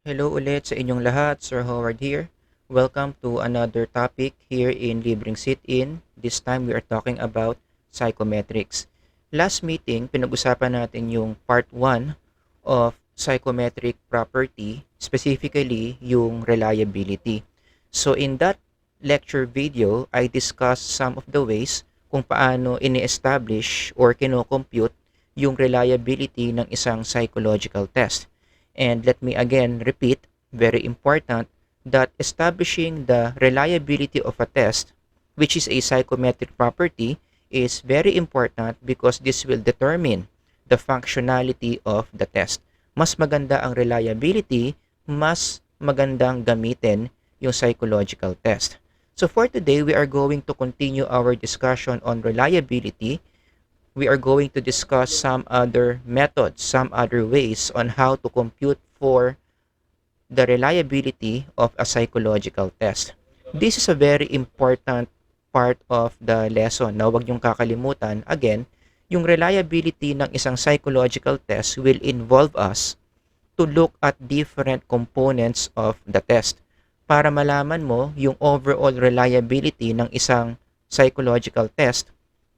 Hello ulit sa inyong lahat, Sir Howard here. Welcome to another topic here in Libreng Sit-In. This time we are talking about psychometrics. Last meeting, pinag-usapan natin yung part 1 of psychometric property, specifically yung reliability. So in that lecture video, I discussed some of the ways kung paano ini-establish or kino-compute yung reliability ng isang psychological test. And let me again repeat, very important, that establishing the reliability of a test, which is a psychometric property, is very important because this will determine the functionality of the test. Mas maganda ang reliability, mas magandang gamitin yung psychological test. So for today, we are going to continue our discussion on reliability. We are going to discuss some other methods, some other ways on how to compute for the reliability of a psychological test. This is a very important part of the lesson na huwag niyong kakalimutan. Again, yung reliability ng isang psychological test will involve us to look at different components of the test para malaman mo yung overall reliability ng isang psychological test.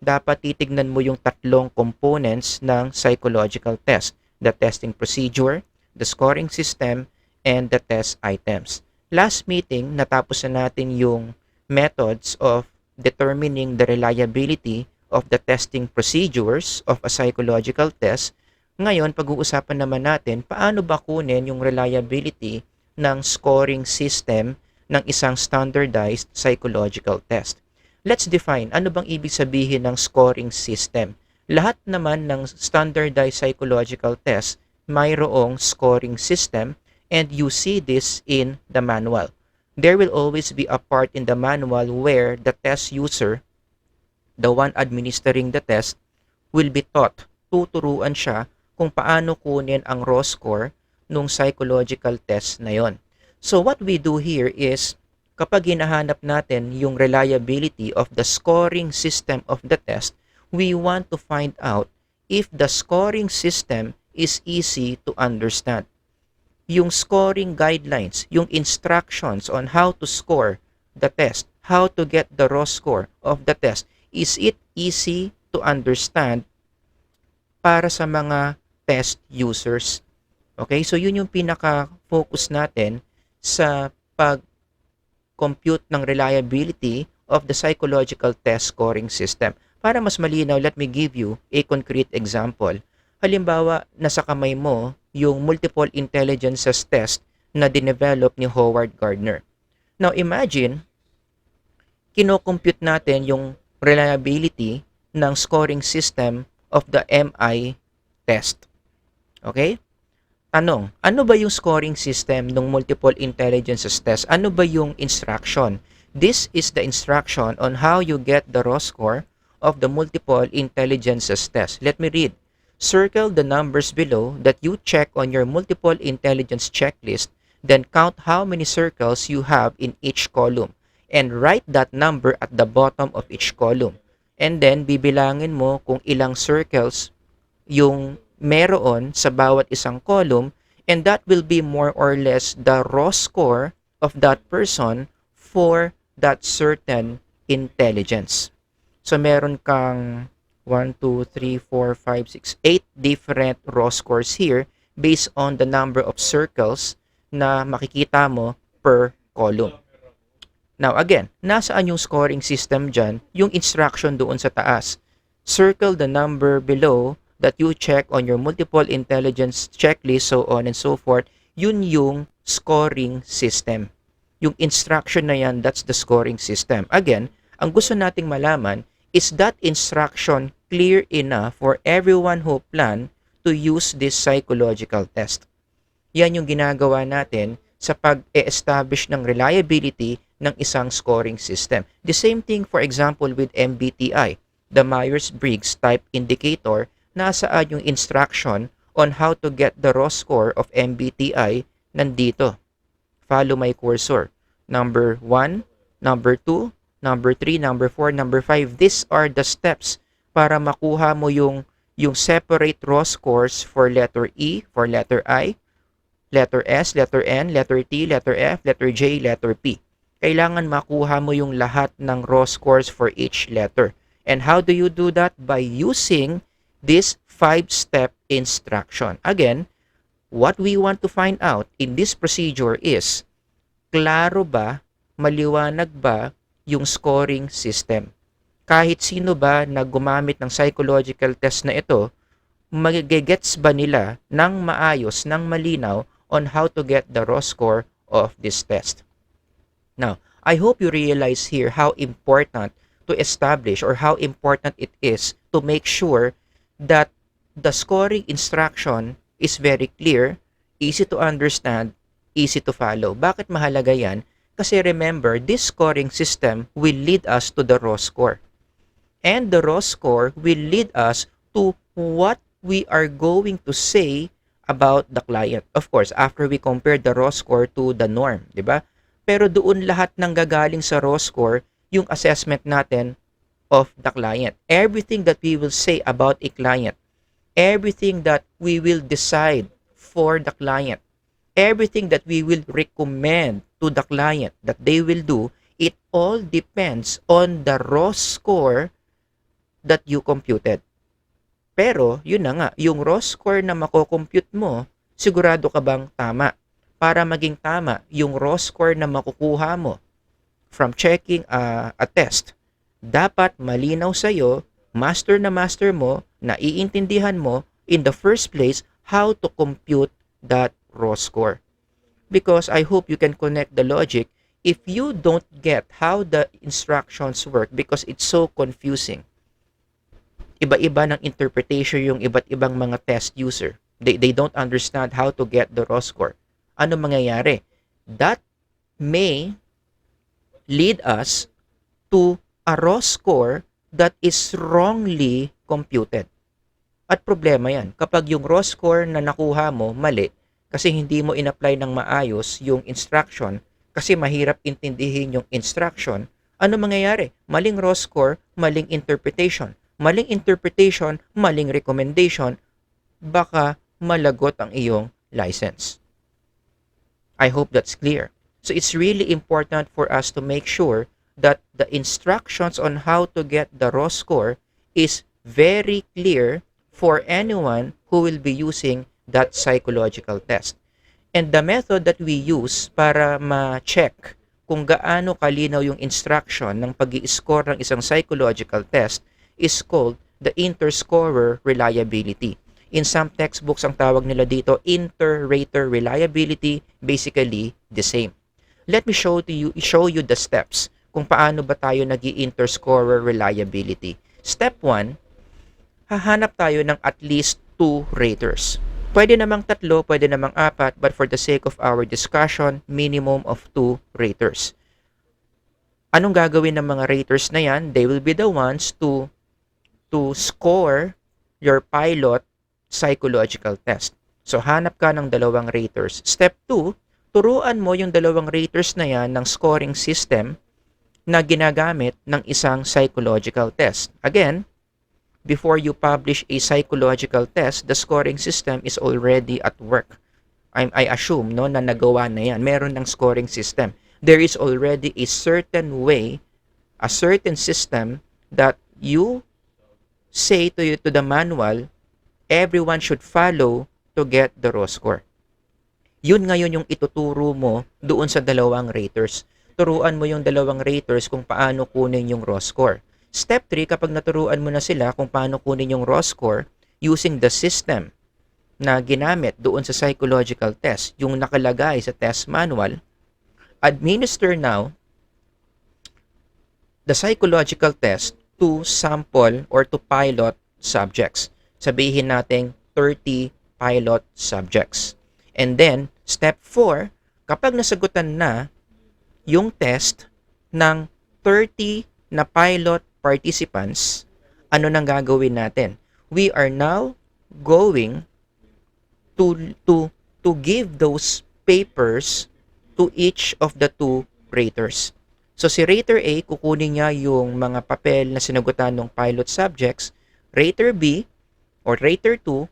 Dapat titignan mo yung tatlong components ng psychological test: the testing procedure, the scoring system, and the test items. Last meeting, natapos na natin yung methods of determining the reliability of the testing procedures of a psychological test. Ngayon, pag-uusapan naman natin paano ba kunin yung reliability ng scoring system ng isang standardized psychological test. Let's define ano bang ibig sabihin ng scoring system. Lahat naman ng standardized psychological test mayroong scoring system, and you see this in the manual. There will always be a part in the manual where the test user, the one administering the test, will be taught, tuturuan siya kung paano kunin ang raw score nung psychological test na yon. So what we do here is, kapag hinahanap natin yung reliability of the scoring system of the test, we want to find out if the scoring system is easy to understand. Yung scoring guidelines, yung instructions on how to score the test, how to get the raw score of the test, is it easy to understand para sa mga test users? Okay, so yun yung pinaka-focus natin sa pag-compute ng reliability of the psychological test scoring system. Para mas malinaw, let me give you a concrete example. Halimbawa, nasa kamay mo yung multiple intelligences test na dinevelop ni Howard Gardner. Now imagine, kino-compute natin yung reliability ng scoring system of the MI test. Okay? Tanong, ano ba yung scoring system ng multiple intelligences test? Ano ba yung instruction? This is the instruction on how you get the raw score of the multiple intelligences test. Let me read. Circle the numbers below that you check on your multiple intelligence checklist, then count how many circles you have in each column, and write that number at the bottom of each column. And then, bibilangin mo kung ilang circles yung meron sa bawat isang column, and that will be more or less the raw score of that person for that certain intelligence. So meron kang 1, 2, 3, 4, 5, 6, 8 different raw scores here based on the number of circles na makikita mo per column. Now again, nasaan yung scoring system dyan? Yung instruction doon sa taas. Circle the number below that you check on your multiple intelligence checklist, so on and so forth. Yun yung scoring system. Yung instruction na yan, that's the scoring system. Again, ang gusto nating malaman, is that instruction clear enough for everyone who plan to use this psychological test? Yan yung ginagawa natin sa pag-establish ng reliability ng isang scoring system. The same thing, for example, with MBTI, the Myers-Briggs Type Indicator. Nasaan yung instruction on how to get the raw score of MBTI? Nandito. Follow my cursor. Number 1, number 2, number 3, number 4, number 5. These are the steps para makuha mo yung separate raw scores for letter E, for letter I, letter S, letter N, letter T, letter F, letter J, letter P. Kailangan makuha mo yung lahat ng raw scores for each letter. And how do you do that? By using this 5-step instruction. Again, what we want to find out in this procedure is, klaro ba, maliwanag ba yung scoring system? Kahit sino ba na gumamit ng psychological test na ito, magigets ba nila ng maayos, ng malinaw on how to get the raw score of this test? Now, I hope you realize here how important to establish or how important it is to make sure that the scoring instruction is very clear, easy to understand, easy to follow. Bakit mahalaga yan? Kasi remember, this scoring system will lead us to the raw score. And the raw score will lead us to what we are going to say about the client. Of course, after we compare the raw score to the norm, di ba? Pero doon lahat ng gagaling sa raw score, yung assessment natin of the client. Everything that we will say about a client, everything that we will decide for the client, everything that we will recommend to the client that they will do, it all depends on the raw score that you computed. Pero, yun na nga, yung raw score na mako-compute mo, sigurado ka bang tama? Para maging tama yung raw score na makukuha mo from checking a test, dapat malinaw sa'yo, master na master mo, na iintindihan mo in the first place how to compute that raw score. Because I hope you can connect the logic if you don't get how the instructions work because it's so confusing. Iba-iba ng interpretation yung iba't ibang mga test user. They don't understand how to get the raw score. Ano mangyayari? That may lead us to a raw score that is wrongly computed. At problema yan. Kapag yung raw score na nakuha mo mali, kasi hindi mo in-apply ng maayos yung instruction, kasi mahirap intindihin yung instruction, ano mangyayari? Maling raw score, maling interpretation. Maling interpretation, maling recommendation, baka malagot ang iyong license. I hope that's clear. So it's really important for us to make sure that the instructions on how to get the raw score is very clear for anyone who will be using that psychological test. And the method that we use para ma-check kung gaano kalinaw yung instruction ng pag-i-score ng isang psychological test is called the inter-scorer reliability. In some textbooks, ang tawag nila dito, inter-rater reliability, basically the same. Let me show you the steps kung paano ba tayo nag-i-inter-scorer reliability. Step 1, hahanap tayo ng at least 2 raters. Pwede namang 3, pwede namang 4, but for the sake of our discussion, minimum of 2 raters. Anong gagawin ng mga raters na yan? They will be the ones to score your pilot psychological test. So, hanap ka ng 2 raters. Step 2, turuan mo yung 2 raters na yan ng scoring system na ginagamit ng isang psychological test. Again, before you publish a psychological test, the scoring system is already at work. I assume no, na nagawa na yan. Meron ng scoring system. There is already a certain way, a certain system that you say to the manual, everyone should follow to get the raw score. Yun ngayon yung ituturo mo doon sa 2 raters. Turuan mo yung 2 raters kung paano kunin yung raw score. Step 3, kapag naturuan mo na sila kung paano kunin yung raw score using the system na ginamit doon sa psychological test, yung nakalagay sa test manual, administer now the psychological test to sample or to pilot subjects. Sabihin natin 30 pilot subjects. And then, step 4, kapag nasagutan na yung test ng 30 na pilot participants, ano nang gagawin natin? We are now going to give those papers to each of the 2 raters. So si rater A, kukunin niya yung mga papel na sinagutan ng pilot subjects. Rater B or rater 2,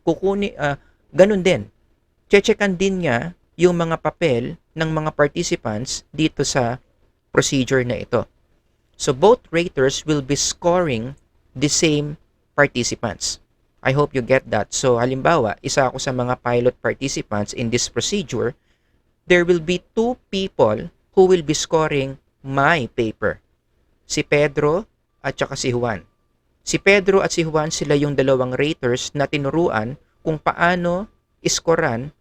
ganun din. Checkan din niya yung mga papel ng mga participants dito sa procedure na ito. So both raters will be scoring the same participants. I hope you get that. So halimbawa, isa ako sa mga pilot participants in this procedure, there will be two people who will be scoring my paper. Si Pedro at saka si Juan. Si Pedro at si Juan, sila yung dalawang raters na tinuruan kung paano iskoran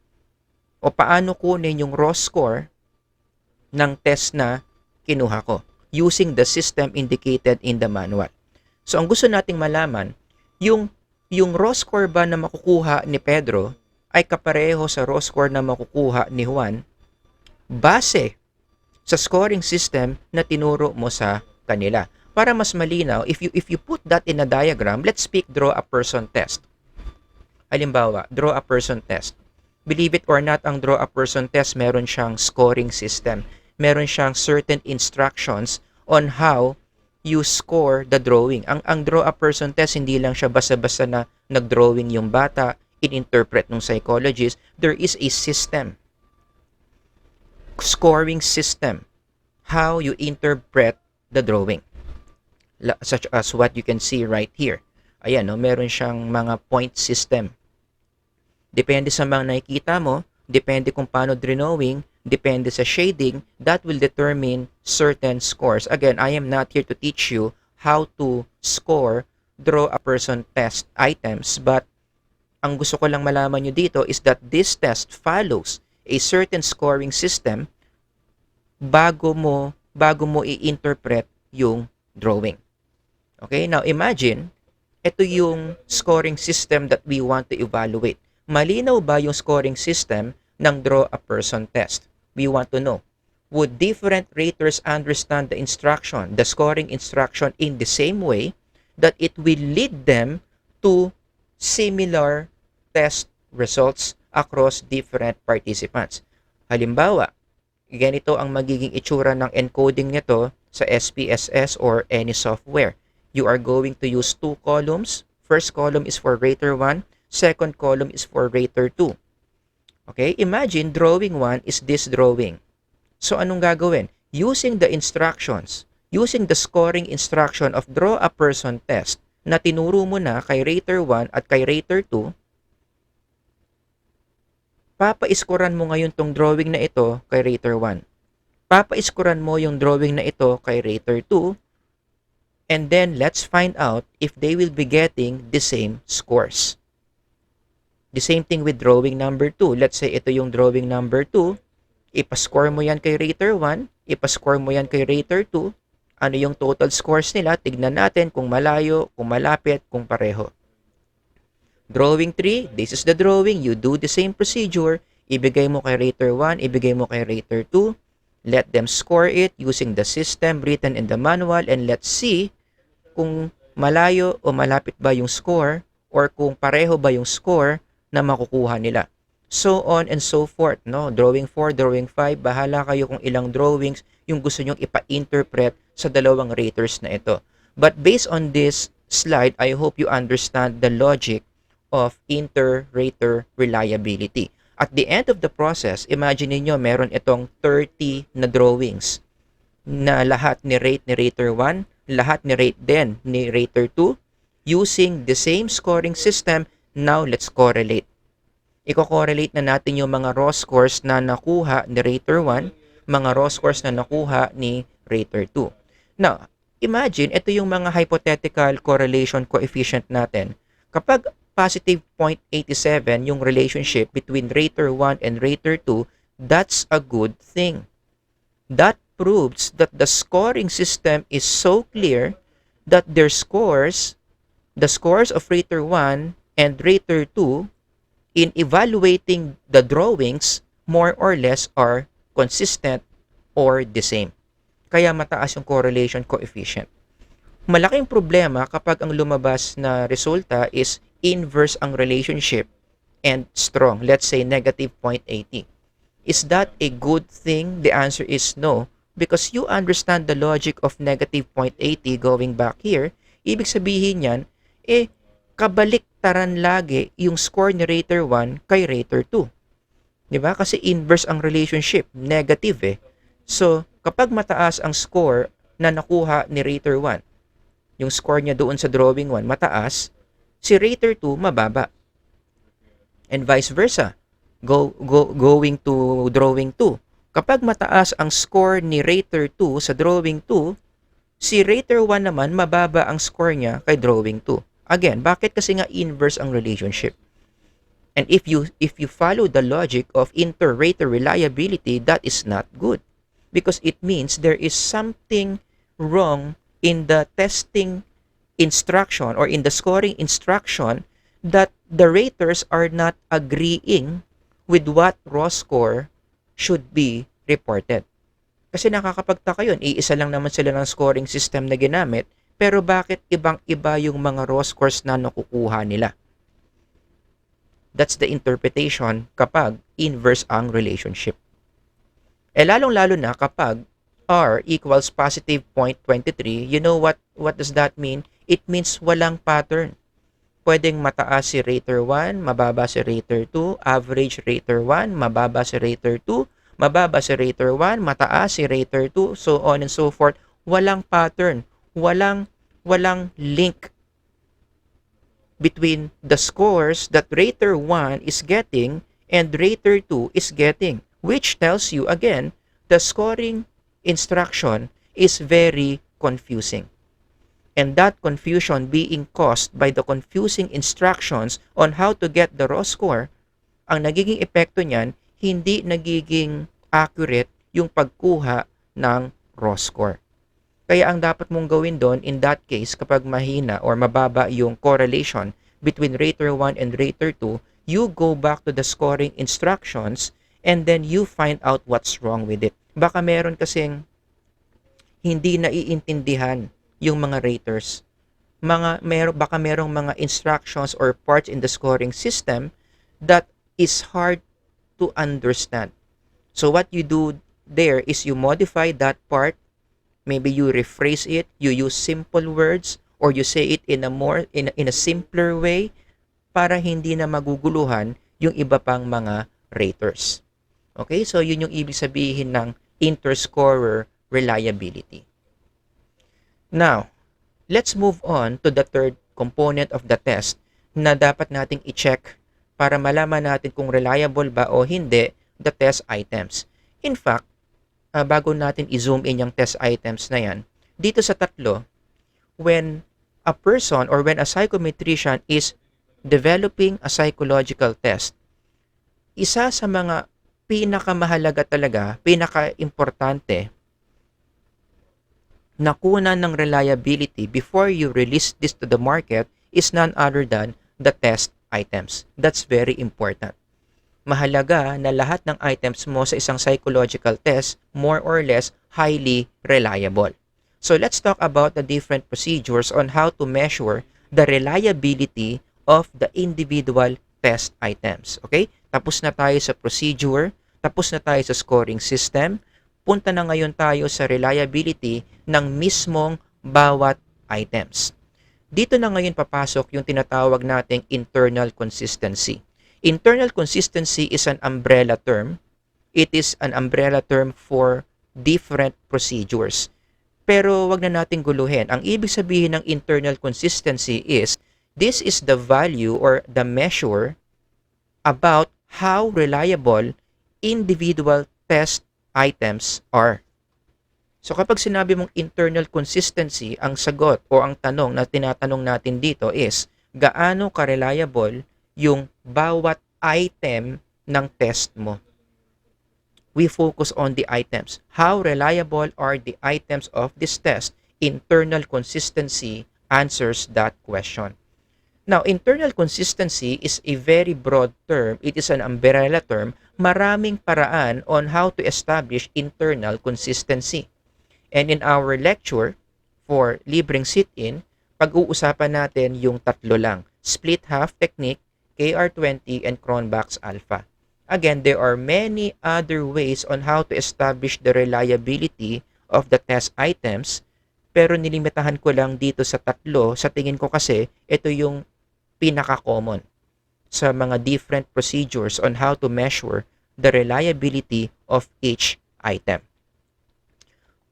o paano kunin yung raw score ng test na kinuha ko using the system indicated in the manual. So ang gusto nating malaman, yung raw score ba na makukuha ni Pedro ay kapareho sa raw score na makukuha ni Juan base sa scoring system na tinuro mo sa kanila. Para mas malinaw, if you put that in a diagram, let's speak draw a person test. Halimbawa, draw a person test. Believe it or not, ang draw a person test, meron siyang scoring system. Meron siyang certain instructions on how you score the drawing. Ang draw a person test, hindi lang siya basta-basta na nag-drawing yung bata, in-interpret ng psychologist. There is a system. Scoring system. How you interpret the drawing. Such as what you can see right here. Ayan, no, meron siyang mga point system. Depende sa mga nakikita mo, depende kung paano drawing, depende sa shading, that will determine certain scores. Again, I am not here to teach you how to score draw a person test items, but ang gusto ko lang malaman nyo dito is that this test follows a certain scoring system bago mo i-interpret yung drawing. Okay, now imagine, ito yung scoring system that we want to evaluate. Malinaw ba yung scoring system ng draw a person test? We want to know, would different raters understand the instruction, the scoring instruction in the same way that it will lead them to similar test results across different participants? Halimbawa, ganito ang magiging itsura ng encoding nito sa SPSS or any software. You are going to use two columns. First column is for rater 1. Second column is for rater 2. Okay, imagine drawing 1 is this drawing. So anong gagawin? Using the instructions, using the scoring instruction of draw a person test na tinuro mo na kay rater 1 at kay rater 2, papa-iskoran mo ngayon tong drawing na ito kay rater 1. Papa-iskoran mo yung drawing na ito kay rater 2. And then, let's find out if they will be getting the same scores. The same thing with drawing number 2. Let's say ito yung drawing number 2. Ipascore mo yan kay rater 1. Ipascore mo yan kay rater 2. Ano yung total scores nila? Tignan natin kung malayo, kung malapit, kung pareho. Drawing 3. This is the drawing. You do the same procedure. Ibigay mo kay rater 1. Ibigay mo kay rater 2. Let them score it using the system written in the manual. And let's see kung malayo o malapit ba yung score or kung pareho ba yung score na makukuha nila. So on and so forth, no? Drawing 4, drawing 5, bahala kayo kung ilang drawings yung gusto nyong ipa-interpret sa dalawang raters na ito. But based on this slide, I hope you understand the logic of inter-rater reliability. At the end of the process, imagine niyo meron itong 30 na drawings na lahat ni-rate ni rater 1, lahat ni-rate din ni rater 2 using the same scoring system. Now, let's correlate. Iko-correlate na natin yung mga raw scores na nakuha ni rater 1, mga raw scores na nakuha ni rater 2. Now, imagine, ito yung mga hypothetical correlation coefficient natin. Kapag positive 0.87 yung relationship between rater 1 and rater 2, that's a good thing. That proves that the scoring system is so clear that their scores, the scores of rater 1 and rater 2, in evaluating the drawings, more or less are consistent or the same. Kaya mataas yung correlation coefficient. Malaking problema kapag ang lumabas na resulta is inverse ang relationship and strong, let's say negative 0.80. Is that a good thing? The answer is no, because you understand the logic of negative 0.80 going back here. Ibig sabihin yan, kabaliktaran lagi yung score ni rater 1 kay rater 2. 'Di ba? Kasi inverse ang relationship, negative eh. So, kapag mataas ang score na nakuha ni rater 1, yung score niya doon sa drawing 1 mataas, si rater 2 mababa. And vice versa. Going to drawing 2. Kapag mataas ang score ni rater 2 sa drawing 2, si rater 1 naman mababa ang score niya kay drawing 2. Again, bakit? Kasi nga inverse ang relationship. And if you follow the logic of inter-rater reliability, that is not good. Because it means there is something wrong in the testing instruction or in the scoring instruction that the raters are not agreeing with what raw score should be reported. Kasi nakakapagtaka yun, iisa lang naman sila ng scoring system na ginamit, pero bakit ibang-iba yung mga raw scores na nakukuha nila? That's the interpretation kapag inverse ang relationship. Lalong-lalo na kapag R equals positive 0.23, you know what does that mean? It means walang pattern. Pwedeng mataas si rater 1, mababa si rater 2, average rater 1, mababa si rater 2, mababa si rater 1, mataas si rater 2, so on and so forth. Walang pattern, walang link between the scores that rater 1 is getting and rater 2 is getting, which tells you again the scoring instruction is very confusing. And that confusion being caused by the confusing instructions on how to get the raw score, ang nagiging epekto niyan, hindi nagiging accurate yung pagkuha ng raw score. Kaya ang dapat mong gawin doon, in that case, kapag mahina or mababa yung correlation between rater 1 and rater 2, you go back to the scoring instructions and then you find out what's wrong with it. Baka meron kasing hindi naiintindihan yung mga raters. Baka merong mga instructions or parts in the scoring system that is hard to understand. So what you do there is you modify that part. Maybe you rephrase it, you use simple words, or you say it in a simpler way para hindi na maguguluhan yung iba pang mga raters. Okay? So yun yung ibig sabihin ng interscorer reliability. Now, let's move on to the third component of the test na dapat nating i-check para malaman natin kung reliable ba o hindi the test items. In fact, bago natin i-zoom in yung test items na yan, dito sa tatlo, when a person or when a psychometrician is developing a psychological test, isa sa mga pinakamahalaga talaga, pinaka-importante na kunan ng reliability before you release this to the market is none other than the test items. That's very important. Mahalaga na lahat ng items mo sa isang psychological test more or less highly reliable. So let's talk about the different procedures on how to measure the reliability of the individual test items. Okay? Tapos na tayo sa procedure, tapos na tayo sa scoring system, punta na ngayon tayo sa reliability ng mismong bawat items. Dito na ngayon papasok yung tinatawag nating internal consistency. Internal consistency is an umbrella term. It is an umbrella term for different procedures. Pero wag na nating guluhin. Ang ibig sabihin ng internal consistency is, this is the value or the measure about how reliable individual test items are. So kapag sinabi mong internal consistency, ang sagot o ang tanong na tinatanong natin dito is, gaano ka-reliable yung bawat item ng test mo. We focus on the items. How reliable are the items of this test? Internal consistency answers that question. Now, internal consistency is a very broad term. It is an umbrella term. Maraming paraan on how to establish internal consistency. And in our lecture for Libreng sit-in, pag-uusapan natin yung tatlo lang. Split half technique, KR20, and Cronbach's alpha. Again, there are many other ways on how to establish the reliability of the test items, pero nilimitahan ko lang dito sa tatlo. Sa tingin ko kasi, ito yung pinaka-common sa mga different procedures on how to measure the reliability of each item.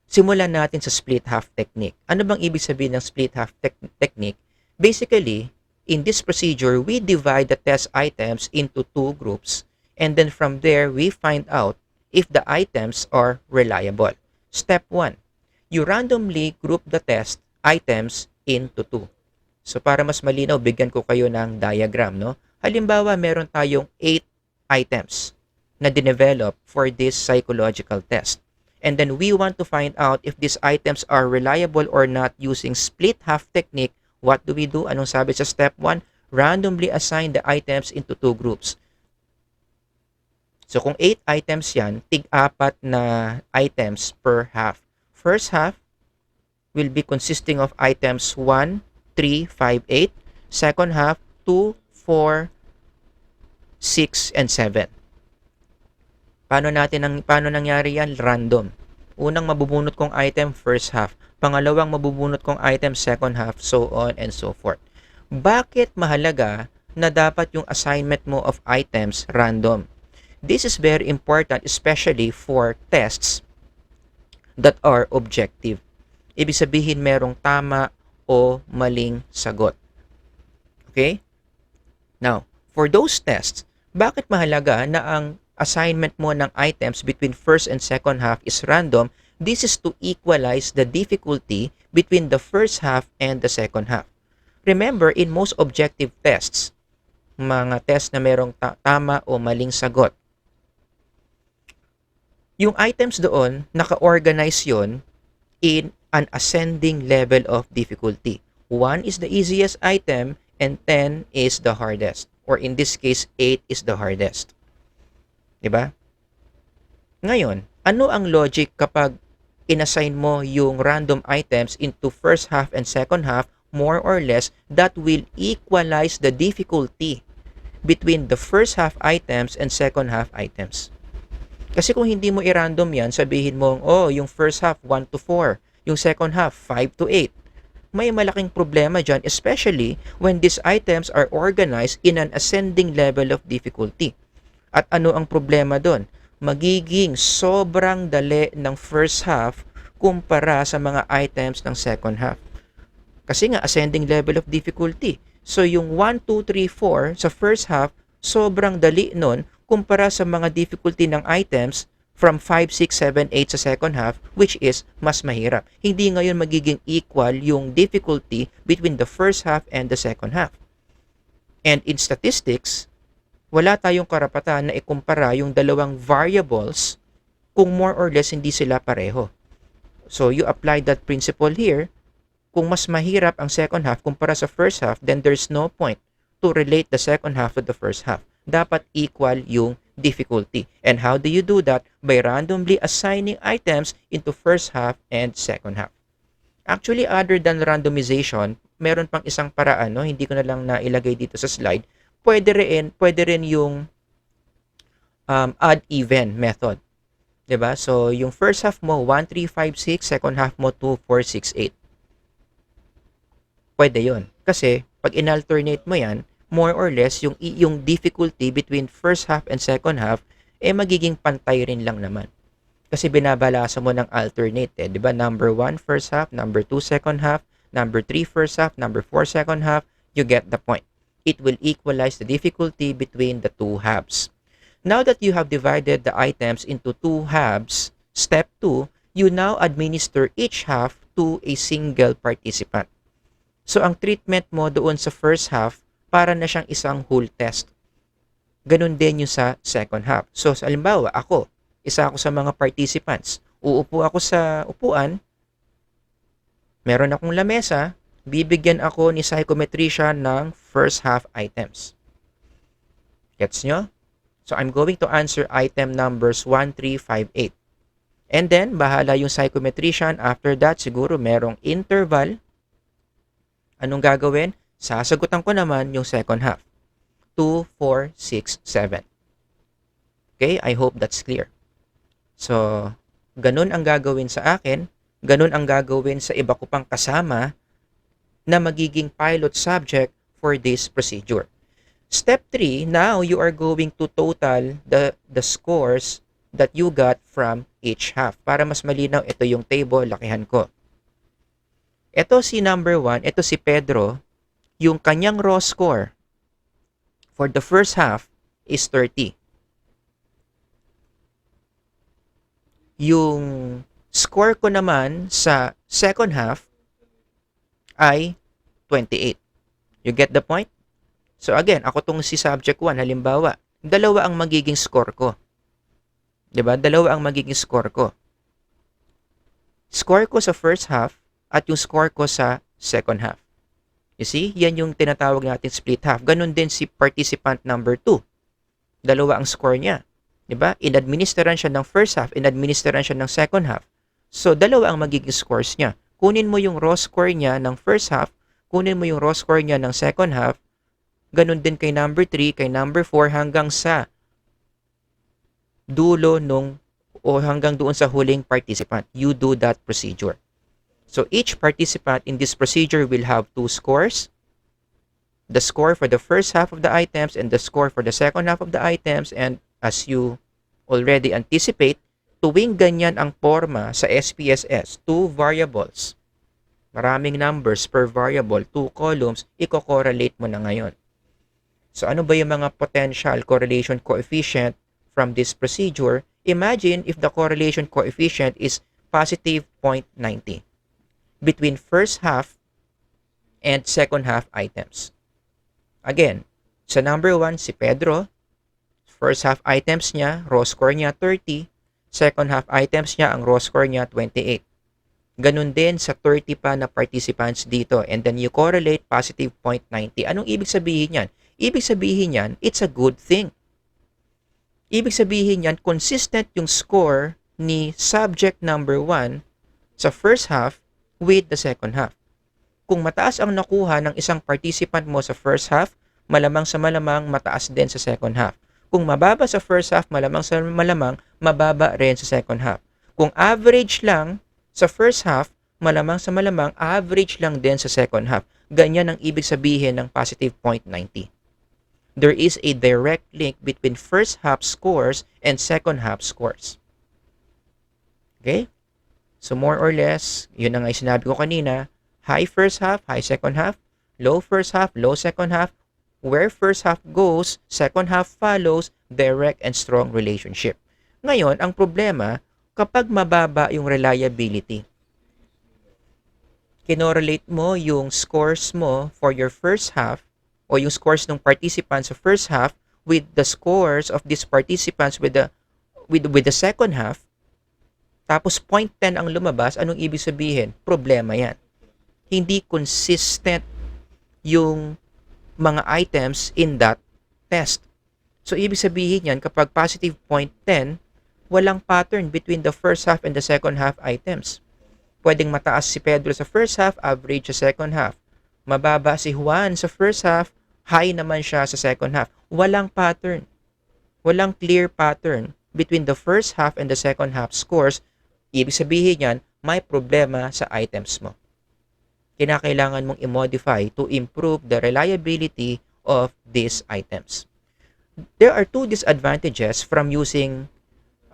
Simulan natin sa split half technique. Ano bang ibig sabihin ng split half technique? Basically, in this procedure, we divide the test items into two groups, and then from there, we find out if the items are reliable. Step 1, you randomly group the test items into two. So para mas malinaw, bigyan ko kayo ng diagram, no? Halimbawa, meron tayong 8 items na dinevelop for this psychological test. And then we want to find out if these items are reliable or not using split half technique. What do we do? Anong sabi sa step 1? Randomly assign the items into two groups. So kung 8 items yan, tig-apat na items per half. First half will be consisting of items 1, 3, 5, 8. Second half, 2, 4, 6, and 7. Paano nangyari yan? Random. Unang mabubunot kong item, first half. Pangalawang mabubunot kong item, second half, so on and so forth. Bakit mahalaga na dapat yung assignment mo of items random? This is very important, especially for tests that are objective. Ibig sabihin merong tama o maling sagot. Okay? Now, for those tests, bakit mahalaga na ang assignment mo ng items between first and second half is random? This is to equalize the difficulty between the first half and the second half. Remember, in most objective tests, mga test na merong tama o maling sagot, yung items doon, naka-organize yon in an ascending level of difficulty. 1 is the easiest item and 10 is the hardest. Or in this case, 8 is the hardest. Diba? Ngayon, ano ang logic kapag inassign mo yung random items into first half and second half, more or less, that will equalize the difficulty between the first half items and second half items. Kasi kung hindi mo i-random yan, sabihin mo, yung first half 1 to 4, yung second half 5 to 8. May malaking problema dyan, especially when these items are organized in an ascending level of difficulty. At ano ang problema doon? Magiging sobrang dali ng first half kumpara sa mga items ng second half. Kasi nga, ascending level of difficulty. So, yung 1, 2, 3, 4 sa first half, sobrang dali nun kumpara sa mga difficulty ng items from 5, 6, 7, 8 sa second half, which is mas mahirap. Hindi ngayon magiging equal yung difficulty between the first half and the second half. And in statistics, wala tayong karapatan na ikumpara yung dalawang variables kung more or less hindi sila pareho. So, you apply that principle here. Kung mas mahirap ang second half kumpara sa first half, then there's no point to relate the second half to the first half. Dapat equal yung difficulty. And how do you do that? By randomly assigning items into first half and second half. Actually, other than randomization, meron pang isang paraan, no? Hindi ko na lang nailagay dito sa slide. Pwede rin yung odd-even method. 'Di ba? So, yung first half mo, 1, 3, 5, 6. Second half mo, 2, 4, 6, 8. Pwede yon. Kasi, pag in-alternate mo yan, more or less, yung difficulty between first half and second half, magiging pantay rin lang naman. Kasi binabalasa mo ng alternate, 'di ba? Number 1, first half. Number 2, second half. Number 3, first half. Number 4, second half. You get the point. It will equalize the difficulty between the two halves. Now that you have divided the items into two halves, step 2, you now administer each half to a single participant. So, ang treatment mo doon sa first half, para na siyang isang whole test. Ganun din yung sa second half. So, halimbawa, isa ako sa mga participants. Uupo ako sa upuan, meron akong lamesa, bibigyan ako ni psychometrician ng first half items. Gets nyo? So, I'm going to answer item numbers 1, 3, 5, 8. And then, bahala yung psychometrician. After that, siguro merong interval. Anong gagawin? Sasagutan ko naman yung second half. 2, 4, 6, 7. Okay? I hope that's clear. So, ganun ang gagawin sa akin. Ganun ang gagawin sa iba ko pang kasama na magiging pilot subject for this procedure. Step 3, now you are going to total the scores that you got from each half. Para mas malinaw, ito yung table, lakihan ko. Ito si number 1, ito si Pedro, yung kanyang raw score for the first half is 30. Yung score ko naman sa second half ay 28. You get the point? So again, ako tong si subject 1, halimbawa, dalawa ang magiging score ko. 'Di ba? Dalawa ang magiging score ko. Score ko sa first half at yung score ko sa second half. You see? Yan yung tinatawag natin split half. Ganun din si participant number 2. Dalawa ang score niya. 'Di ba? In-administeran siya ng first half, in-administeran siya ng second half. So dalawa ang magiging scores niya. Kunin mo yung raw score niya ng first half, kunin mo yung raw score niya ng second half. Ganun din kay number 3, kay number 4 hanggang sa dulo o hanggang doon sa huling participant. You do that procedure. So each participant in this procedure will have 2 scores. The score for the first half of the items and the score for the second half of the items. And as you already anticipate, tuwing ganyan ang forma sa SPSS, 2 variables, maraming numbers per variable, 2 columns, i-correlate mo na ngayon. So ano ba yung mga potential correlation coefficient from this procedure? Imagine if the correlation coefficient is positive 0.90 between first half and second half items. Again, sa number 1, si Pedro, first half items niya, raw score niya 30, second half items niya, ang raw score niya 28. Ganun din sa 30 pa na participants dito, and then you correlate positive 0.90. Anong ibig sabihin yan? Ibig sabihin yan, it's a good thing. Ibig sabihin yan, consistent yung score ni subject number 1 sa first half with the second half. Kung mataas ang nakuha ng isang participant mo sa first half, malamang sa malamang mataas din sa second half. Kung mababa sa first half, malamang sa malamang mababa rin sa second half. Kung average lang sa first half, malamang sa malamang average lang din sa second half. Ganyan ang ibig sabihin ng positive 0.90. There is a direct link between first half scores and second half scores. Okay? So more or less, yun ang sinabi ko kanina, high first half, high second half, low first half, low second half. Where first half goes, second half follows, direct and strong relationship. Ngayon, ang problema, kapag mababa yung reliability, kinorelate mo yung scores mo for your first half o yung scores ng participants sa first half with the scores of these participants with the second half, tapos 0.10 ang lumabas, anong ibig sabihin? Problema yan. Hindi consistent yung mga items in that test. So, ibig sabihin yan, kapag positive 0.10, walang pattern between the first half and the second half items. Pwedeng mataas si Pedro sa first half, average sa second half. Mababa si Juan sa first half, high naman siya sa second half. Walang pattern. Walang clear pattern between the first half and the second half scores. Ibig sabihin yan, may problema sa items mo. Kinakailangan mong i-modify to improve the reliability of these items. There are 2 disadvantages from using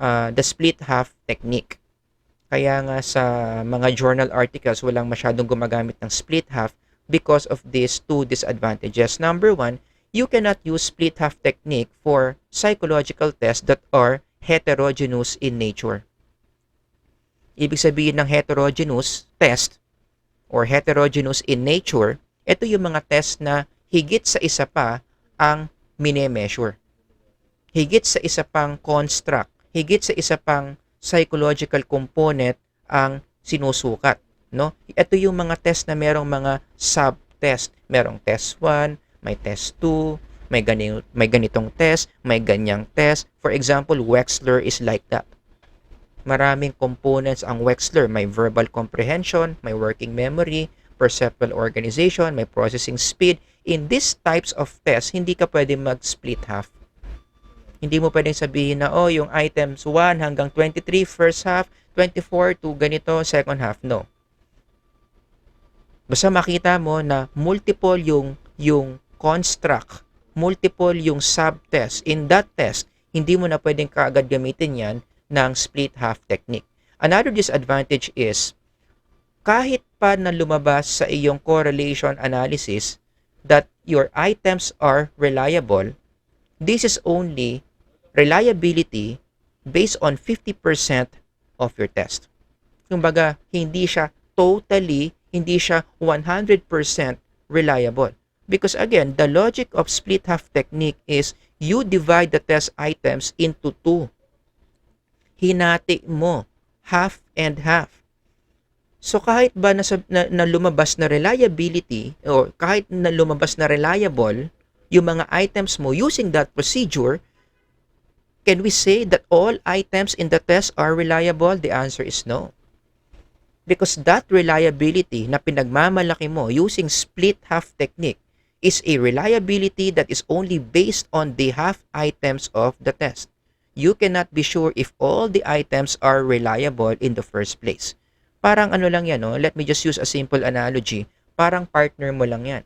the split half technique. Kaya nga sa mga journal articles, walang masyadong gumagamit ng split half because of these 2 disadvantages. Number 1, you cannot use split half technique for psychological tests that are heterogeneous in nature. Ibig sabihin ng heterogeneous test or heterogeneous in nature, ito yung mga test na higit sa isa pa ang mini-measure. Higit sa isa pang construct, higit sa isa pang psychological component ang sinusukat. No? Ito yung mga test na merong mga sub-test. Merong test 1, may test 2, may ganitong test, may ganyang test. For example, Wechsler is like that. Maraming components ang Wechsler. May verbal comprehension, may working memory, perceptual organization, may processing speed. In these types of tests, hindi ka pwede mag-split half. Hindi mo pwedeng sabihin na, yung items 1 hanggang 23, first half, 24 to ganito, second half. No. Basta makita mo na multiple yung construct multiple yung sub-test. In that test, hindi mo na pwedeng kaagad gamitin yan ng split half technique. Another disadvantage is, kahit pa na lumabas sa iyong correlation analysis that your items are reliable, this is only reliability based on 50% of your test. Kumbaga, hindi siya 100% reliable. Because again, the logic of split half technique is you divide the test items into two. Hinati mo, half and half. So kahit ba na lumabas na reliability or kahit na lumabas na reliable yung mga items mo using that procedure, can we say that all items in the test are reliable? The answer is no. Because that reliability na pinagmamalaki mo using split half technique is a reliability that is only based on the half items of the test. You cannot be sure if all the items are reliable in the first place. Parang ano lang yan, no? Let me just use a simple analogy. Parang partner mo lang yan.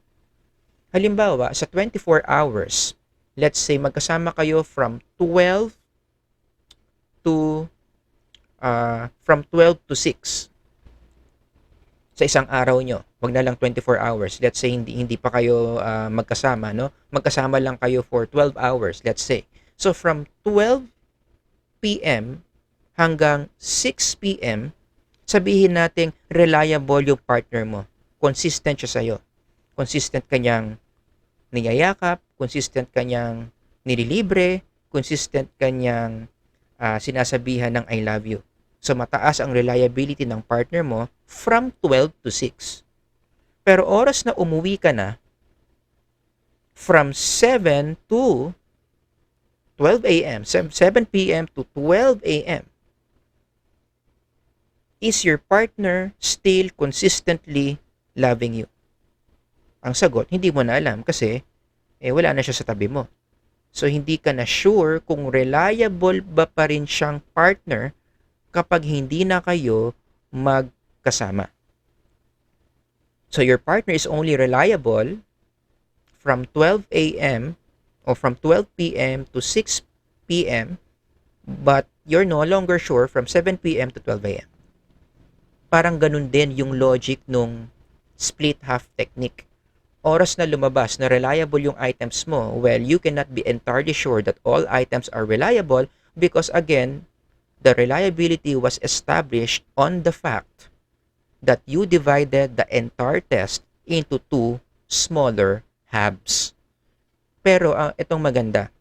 Halimbawa, sa 24 hours, let's say magkasama kayo from 12 to 6 sa isang araw nyo. Wag na lang 24 hours. Let's say hindi pa kayo magkasama, no? Magkasama lang kayo for 12 hours, let's say. So from 12 p.m. hanggang 6 p.m., sabihin nating reliable yung partner mo. Consistent siya sa'yo. Consistent kanyang niyayakap, consistent kanyang nililibre, consistent kanyang sinasabihan ng I love you. So mataas ang reliability ng partner mo from 12 to 6. Pero oras na umuwi ka na, from 7 to 12 a.m., 7 p.m. to 12 a.m., is your partner still consistently loving you? Ang sagot, hindi mo na alam kasi wala na siya sa tabi mo. So, hindi ka na sure kung reliable ba pa rin siyang partner kapag hindi na kayo magkasama. So, your partner is only reliable from 12 a.m. or from 12 p.m. to 6 p.m. but you're no longer sure from 7 p.m. to 12 a.m. Parang ganun din yung logic nung split half technique. Oras na lumabas na reliable yung items mo, well, you cannot be entirely sure that all items are reliable because again, the reliability was established on the fact that you divided the entire test into two smaller halves. Pero itong maganda,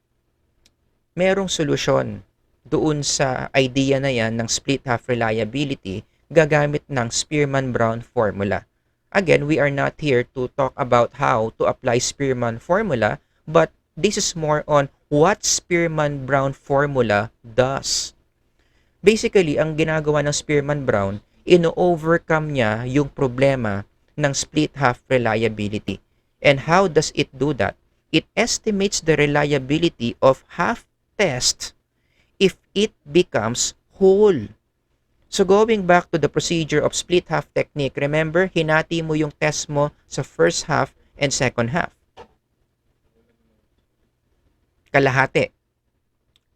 merong solusyon doon sa idea na yan ng split half reliability gagamit ng Spearman-Brown Formula. Again, we are not here to talk about how to apply Spearman Formula, but this is more on what Spearman-Brown Formula does. Basically, ang ginagawa ng Spearman-Brown, ino-overcome niya yung problema ng split half reliability. And how does it do that? It estimates the reliability of half test if it becomes whole. So going back to the procedure of split half technique, remember, hinati mo yung test mo sa first half and second half. Kalahati.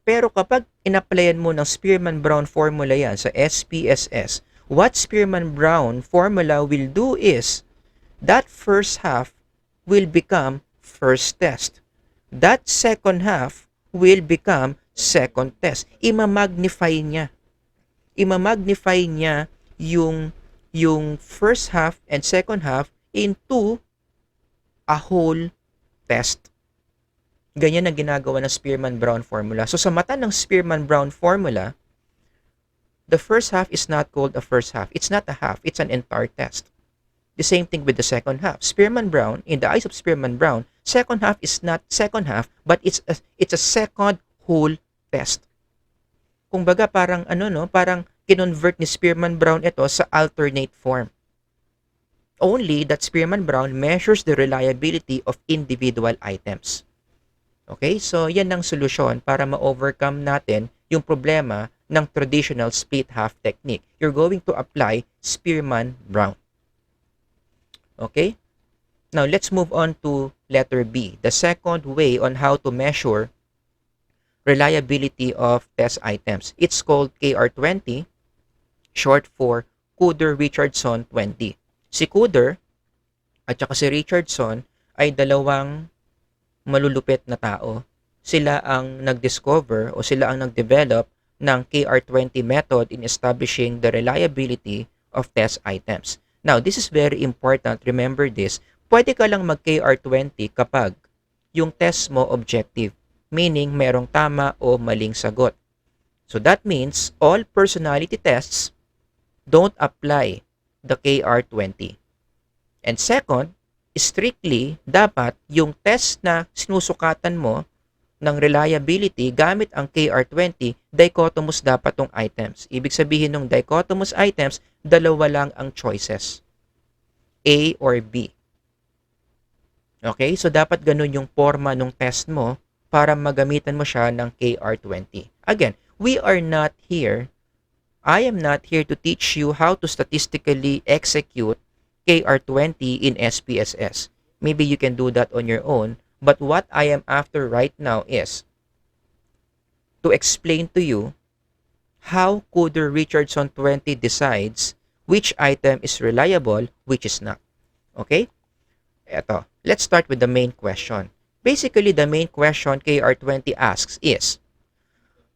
Pero kapag in-applyan mo ng Spearman-Brown Formula yan sa SPSS, what Spearman-Brown Formula will do is that first half will become first test. That second half will become second test. Ima-magnify niya yung first half and second half into a whole test. Ganyan ang ginagawa ng Spearman-Brown Formula. So sa mata ng Spearman-Brown Formula, the first half is not called a first half. It's not a half. It's an entire test. The same thing with the second half. Spearman-Brown, in the eyes of Spearman-Brown, second half is not second half, but it's a second whole test. Kung baga parang parang kinonvert ni Spearman-Brown ito sa alternate form. Only that Spearman-Brown measures the reliability of individual items. Okay? So, yan ang solusyon para ma-overcome natin yung problema ng traditional split half technique. You're going to apply Spearman-Brown. Okay? Now, let's move on to letter B, the second way on how to measure reliability of test items. It's called KR20, short for Kuder-Richardson 20. Si Kuder at saka si Richardson ay dalawang malulupit na tao. Sila ang nag-discover o sila ang nag-develop ng KR20 method in establishing the reliability of test items. Now, this is very important. Remember this. Pwede ka lang mag-KR20 kapag yung test mo objective, meaning merong tama o maling sagot. So that means all personality tests don't apply the KR20. And second, strictly dapat yung test na sinusukatan mo ng reliability gamit ang KR20, dichotomous dapat tong items. Ibig sabihin ng dichotomous items, dalawa lang ang choices. A or B. Okay? So dapat ganun yung forma ng test mo para magamitan mo siya ng KR20. Again, I am not here to teach you how to statistically execute KR20 in SPSS. Maybe you can do that on your own. But what I am after right now is to explain to you how Kuder-Richardson 20 decides which item is reliable, which is not. Okay? Eto. Let's start with the main question. Basically, the main question KR20 asks is,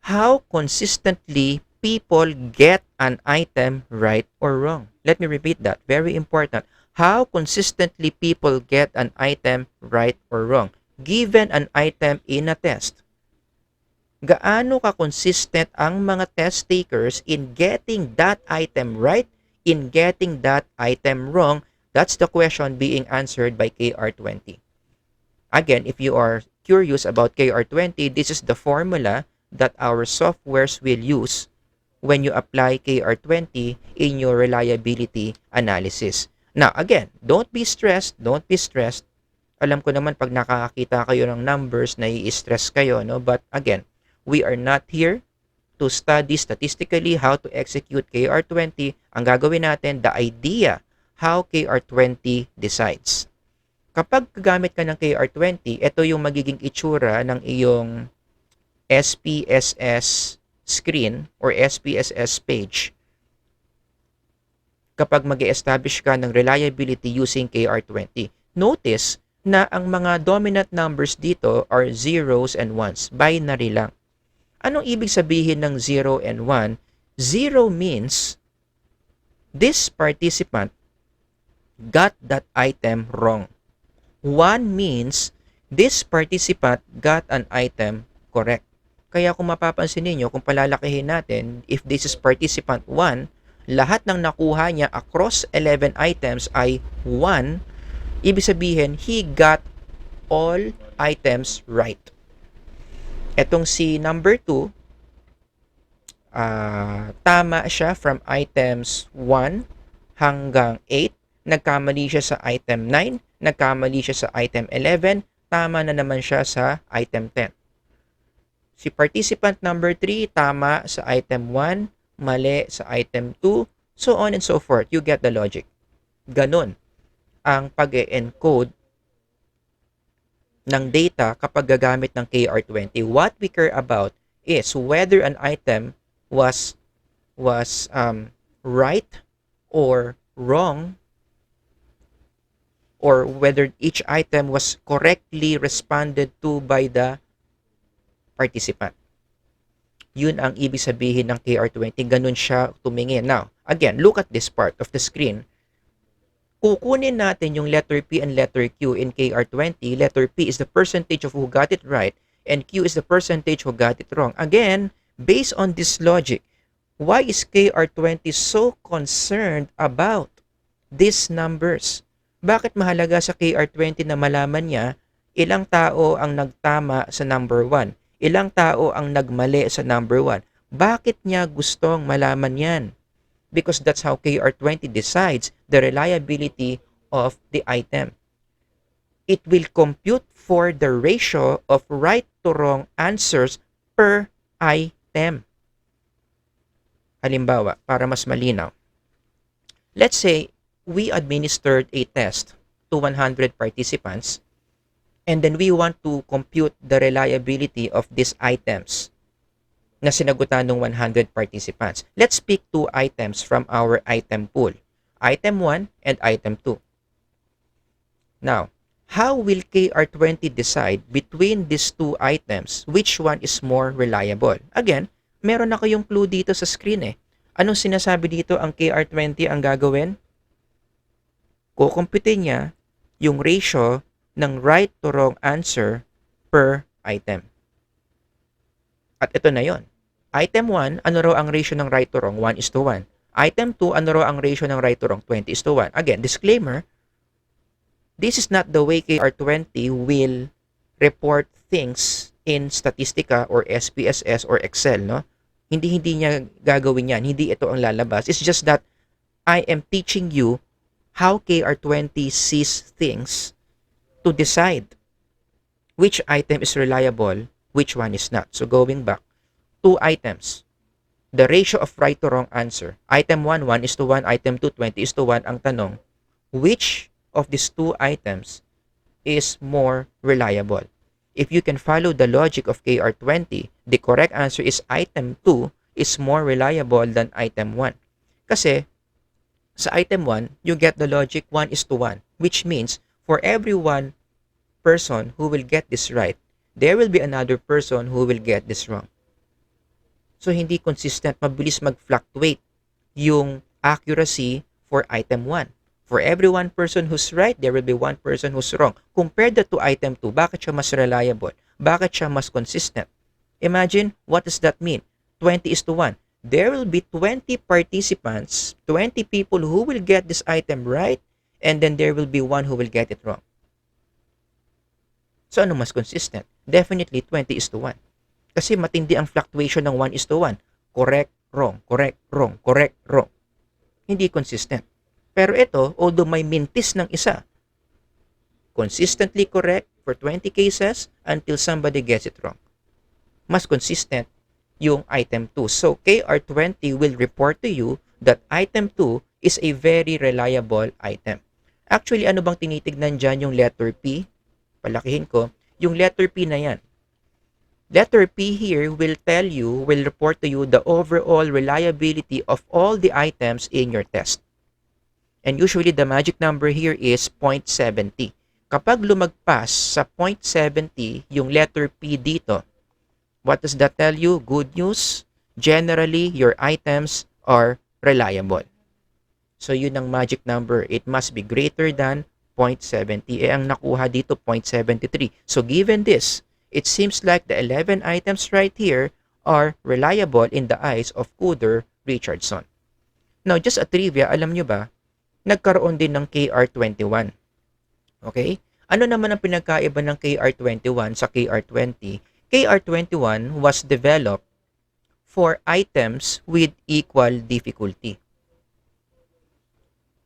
how consistently people get an item right or wrong? Let me repeat that. Very important. How consistently people get an item right or wrong, given an item in a test. Gaano ka-consistent ang mga test takers in getting that item right, in getting that item wrong? That's the question being answered by KR20. Again, if you are curious about KR20, this is the formula that our softwares will use when you apply KR20 in your reliability analysis. Now, again, don't be stressed. Alam ko naman pag nakakita kayo ng numbers, nai-stress kayo, no? But again, we are not here to study statistically how to execute KR20. Ang gagawin natin, the idea how KR20 decides. Kapag gagamit ka ng KR20, ito yung magiging itsura ng iyong SPSS screen or SPSS page kapag mag-establish ka ng reliability using KR20. Notice na ang mga dominant numbers dito are zeros and ones. Binary lang. Anong ibig sabihin ng 0 and 1? 0 means this participant got that item wrong. 1 means this participant got an item correct. Kaya kung mapapansin niyo, kung palalakihin natin, if this is participant 1, lahat ng nakuha niya across 11 items ay 1, ibig sabihin, he got all items right. Etong si number 2, tama siya from items 1 hanggang 8. Nagkamali siya sa item 9, nagkamali siya sa item 11, tama na naman siya sa item 10. Si participant number 3, tama sa item 1, mali sa item 2, so on and so forth. You get the logic. Ganon ang pag-encode ng data kapag gagamit ng KR20. What we care about is whether an item was right or wrong, or whether each item was correctly responded to by the participant. Yun ang ibig sabihin ng KR20. Ganun siya tumingin. Now, again, look at this part of the screen. Kukunin natin yung letter P and letter Q in KR20. Letter P is the percentage of who got it right, and Q is the percentage who got it wrong. Again, based on this logic, why is KR20 so concerned about these numbers? Bakit mahalaga sa KR20 na malaman niya ilang tao ang nagtama sa number 1? Ilang tao ang nagmali sa number 1? Bakit niya gustong malaman yan? Because that's how KR20 decides the reliability of the item. It will compute for the ratio of right to wrong answers per item. Halimbawa, para mas malinaw. Let's say we administered a test to 100 participants And then we want to compute the reliability of these items na sinagutan ng 100 participants. Let's pick two items from our item pool. Item 1 and item 2. Now, how will KR20 decide between these two items which one is more reliable? Again, meron na kayong clue dito sa screen eh. Anong sinasabi dito ang KR20 ang gagawin? Kukumpute niya yung ratio ng right to wrong answer per item. At ito na yon. Item 1, ano raw ang ratio ng right to wrong? 1:1. Item 2, ano raw ang ratio ng right to wrong? 20:1. Again, disclaimer, this is not the way KR20 will report things in Statistica or SPSS or Excel, no? Hindi niya gagawin yan. Hindi ito ang lalabas. It's just that I am teaching you how KR20 sees things to decide which item is reliable, which one is not. So going back, two items. The ratio of right to wrong answer. Item 1, 1:1. Item 2, 20:1. Ang tanong, which of these two items is more reliable? If you can follow the logic of KR20, the correct answer is item 2 is more reliable than item 1. Kasi sa item 1, you get the logic 1:1, which means for every one person who will get this right, there will be another person who will get this wrong. So hindi consistent, mabilis mag-fluctuate yung accuracy for item 1. For every one person who's right, there will be one person who's wrong. Compared that to item 2, bakit siya mas reliable? Bakit siya mas consistent? Imagine, what does that mean? 20:1. There will be 20 participants, 20 people who will get this item right, and then there will be one who will get it wrong. So ano mas consistent? Definitely 20:1. Kasi matindi ang fluctuation ng 1:1. Correct, wrong, correct, wrong, correct, wrong. Hindi consistent. Pero ito, although may mintis ng isa, consistently correct for 20 cases until somebody gets it wrong. Mas consistent yung item 2. So, KR20 will report to you that item 2 is a very reliable item. Actually, ano bang tinitignan dyan yung letter P? Palakihin ko. Yung letter P na yan. Letter P here will report to you the overall reliability of all the items in your test. And usually, the magic number here is 0.70. Kapag lumagpas sa 0.70 yung letter P dito, what does that tell you? Good news. Generally, your items are reliable. So, yun ang magic number. It must be greater than 0.70. Ang nakuha dito, 0.73. So, given this, it seems like the 11 items right here are reliable in the eyes of Kuder, Richardson. Now, just a trivia, alam nyo ba, nagkaroon din ng KR21. Okay? Ano naman ang pinagkaiba ng KR21 sa KR20? KR21 was developed for items with equal difficulty.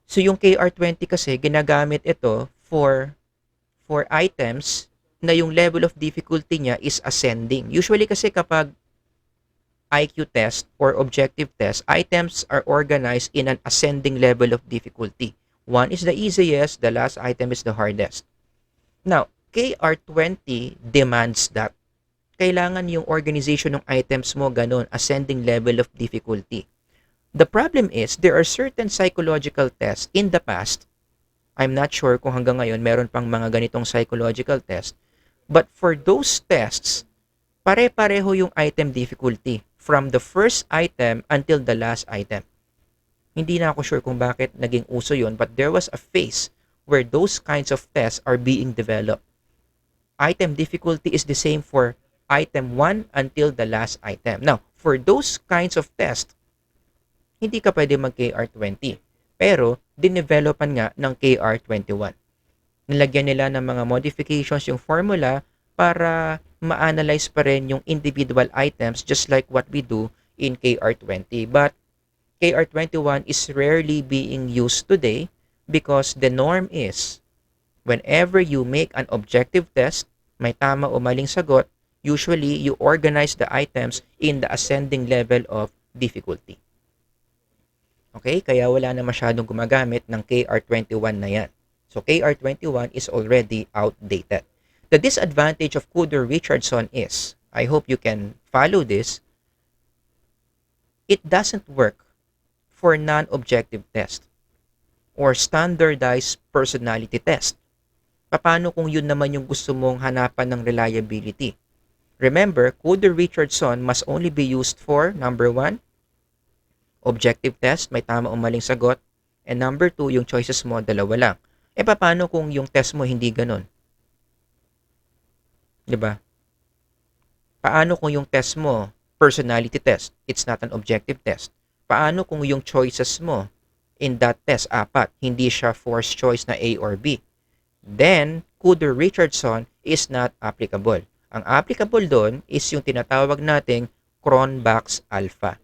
So yung KR20 kasi ginagamit ito for items na yung level of difficulty niya is ascending. Usually kasi kapag IQ test or objective test, items are organized in an ascending level of difficulty. One is the easiest, the last item is the hardest. Now, KR20 demands that. Kailangan yung organization ng items mo ganun, ascending level of difficulty. The problem is, there are certain psychological tests in the past. I'm not sure kung hanggang ngayon meron pang mga ganitong psychological test. But for those tests, pare-pareho yung item difficulty from the first item until the last item. Hindi na ako sure kung bakit naging uso yun, but there was a phase where those kinds of tests are being developed. Item difficulty is the same for item 1 until the last item. Now, for those kinds of tests, hindi ka pwede mag-KR20. Pero, dinevelopan nga ng KR21. Nilagyan nila ng mga modifications yung formula para ma-analyze pa rin yung individual items just like what we do in KR20. But KR21 is rarely being used today because the norm is whenever you make an objective test, may tama o maling sagot, usually you organize the items in the ascending level of difficulty. Okay? Kaya wala na masyadong gumagamit ng KR21 na yan. So KR21 is already outdated. The disadvantage of Kuder-Richardson is, I hope you can follow this, it doesn't work for non-objective test or standardized personality test. Paano kung yun naman yung gusto mong hanapan ng reliability? Remember, Kuder-Richardson must only be used for, number 1, objective test, may tama o maling sagot. And number 2, yung choices mo, dalawa lang. Paano kung yung test mo hindi ganun? 'Di ba? Paano kung yung test mo, personality test, it's not an objective test? Paano kung yung choices mo in that test, 4, hindi siya forced choice na A or B? Then, Kuder-Richardson is not applicable. Ang applicable doon is yung tinatawag nating Cronbach's alpha.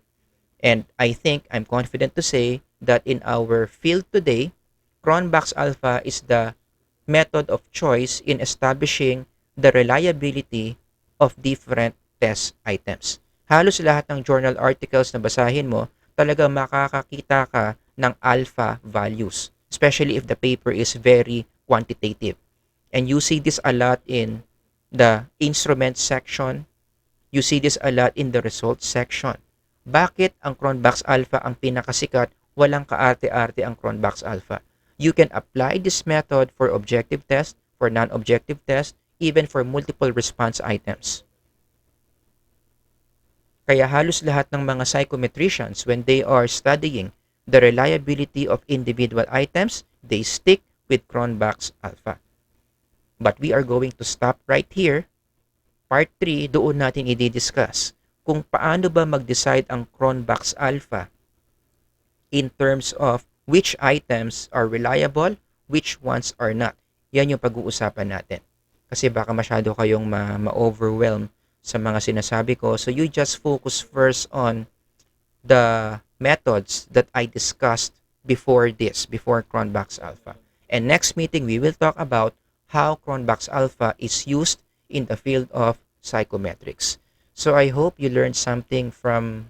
And I think I'm confident to say that in our field today, Cronbach's alpha is the method of choice in establishing the reliability of different test items. Halos lahat ng journal articles na basahin mo, talaga makakakita ka ng alpha values, especially if the paper is very quantitative. And you see this a lot in the instrument section. You see this a lot in the results section. Bakit ang Cronbach's alpha ang pinakasikat? Walang kaarte-arte ang Cronbach's alpha. You can apply this method for objective test, for non-objective test, even for multiple response items. Kaya halos lahat ng mga psychometricians, when they are studying the reliability of individual items, they stick with Cronbach's alpha. But we are going to stop right here. Part 3, doon natin i-discuss kung paano ba mag-decide ang Cronbach's alpha in terms of which items are reliable, which ones are not. Yan yung pag-uusapan natin. Kasi baka masyado kayong ma-overwhelm sa mga sinasabi ko. So you just focus first on the methods that I discussed before this, before Cronbach's alpha. And next meeting, we will talk about how Cronbach's alpha is used in the field of psychometrics. So I hope you learned something from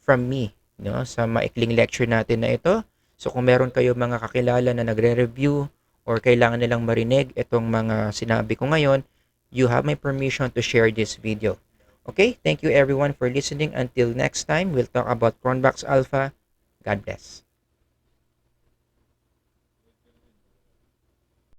me, no, sa maikling lecture natin na ito. So kung meron kayo mga kakilala na nagre-review or kailangan nilang marinig itong mga sinabi ko ngayon, you have my permission to share this video. Okay, thank you everyone for listening. Until next time, we'll talk about Cronbach's alpha. God bless.